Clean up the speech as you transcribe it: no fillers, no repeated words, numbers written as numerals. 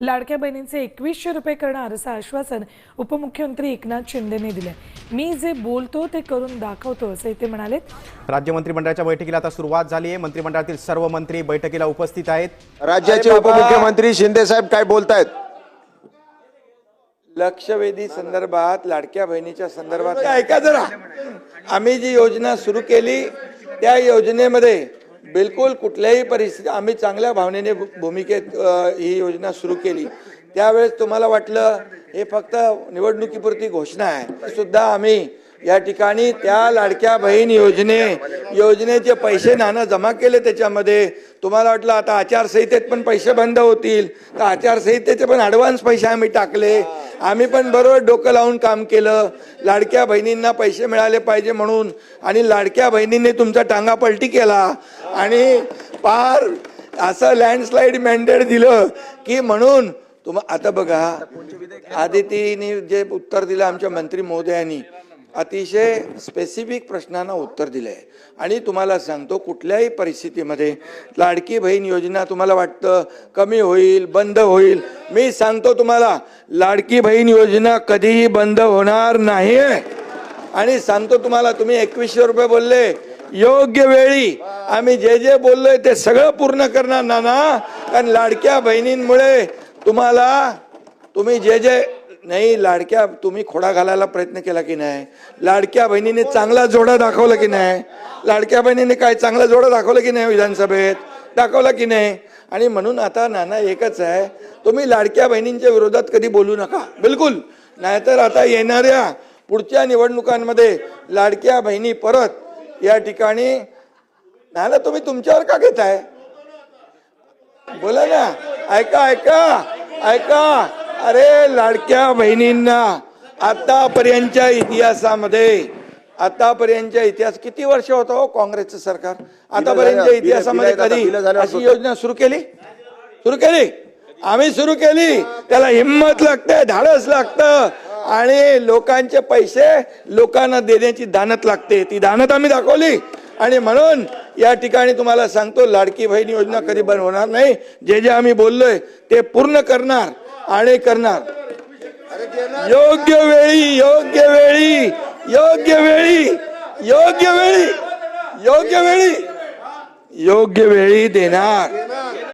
लाडक्या बहिणींचे 2100 रुपये करणार असं आश्वासन उपमुख्यमंत्री एकनाथ शिंदेने दिले। मी जे बोलतो ते करून दाखवतो असं ते म्हणाले। राज्य मंत्रिमंडळाच्या बैठकीला आता सुरुवात झाली आहे। मंत्रिमंडळातील सर्व मंत्री बैठकीला उपस्थित आहेत। राज्याचे उपमुख्यमंत्री शिंदे साहेब काय बोलतायत? लक्षवेधी संदर्भात लाडक्या बहिणीच्या संदर्भात ऐका जरा, आम्ही जी योजना सुरू केली त्या योजनेमध्ये बिलकुल कुठल्याही परिस्थिती आम्ही चांगल्या भावनेने भूमिकेत ही योजना सुरू केली। त्यावेळेस तुम्हाला वाटलं हे फक्त निवडणुकीपुरती घोषणा आहे, सुद्धा आम्ही या ठिकाणी त्या लाडक्या बहीण योजनेचे पैसे नाना जमा केले। त्याच्यामध्ये तुम्हाला वाटलं आता आचारसंहितेत पण पैसे बंद होतील, तर आचारसंहितेचे पण ॲडव्हान्स पैसे आम्ही टाकले। आम्ही पण बरोबर डोकं लावून काम केलं, लाडक्या बहिणींना पैसे मिळाले पाहिजे म्हणून, आणि लाडक्या बहिणींनी तुमचा टांगा पलटी केला आणि पार असं लँडस्लाईड मॅन्डेट दिलं की म्हणून आता बघा, आदितीने जे उत्तर दिलं आमच्या मंत्री महोदयांनी अतिशय स्पेसिफिक प्रश्नांना उत्तर दिलंय। आणि तुम्हाला सांगतो कुठल्याही परिस्थितीमध्ये लाडकी बहीण योजना तुम्हाला वाटतं कमी होईल, बंद होईल, मी सांगतो तुम्हाला लाडकी बहीण योजना कधीही बंद होणार नाही। आणि सांगतो तुम्हाला, तुम्ही 2100 रुपये बोलले, योग्य वेळी आम्ही जे जे बोललोय ते सगळं पूर्ण करणार ना, कारण लाडक्या बहिणींमुळे तुम्ही जे नाही लाडक्या तुम्ही खोडा घालायला प्रयत्न केला की नाही, लाडक्या बहिणीने चांगला जोडा दाखवला की नाही, लाडक्या बहिणीने काय चांगला जोडा दाखवला की नाही, विधानसभेत दाखवला की नाही। आणि म्हणून आता नाना एकच आहे, तुम्ही लाडक्या बहिणींच्या विरोधात कधी बोलू नका, बिलकुल, नाहीतर आता येणाऱ्या पुढच्या निवडणुकांमध्ये लाडक्या बहिणी परत या ठिकाणी नाना तुम्ही तुमच्यावर का घेताय, बोला ना, ऐका ऐका ऐका। अरे लाडक्या बहिणींना आतापर्यंतच्या इतिहास किती वर्ष होतं हो काँग्रेसचं सरकार, आतापर्यंतच्या इतिहासामध्ये कधी अशी योजना सुरू केली? आम्ही सुरू केली, त्याला हिम्मत लागते, धाडस लागतं आणि लोकांचे पैसे लोकांना देण्याची दानत लागते, ती दानत आम्ही दाखवली। आणि म्हणून या ठिकाणी तुम्हाला सांगतो लाडकी बहीण योजना कधी बंद होणार नाही, जे जे आम्ही बोललोय ते पूर्ण करणार आणि करणार। योग्य वेळी योग्य वेळी योग्य वेळी योग्य वेळी योग्य वेळी योग्य वेळी देणार।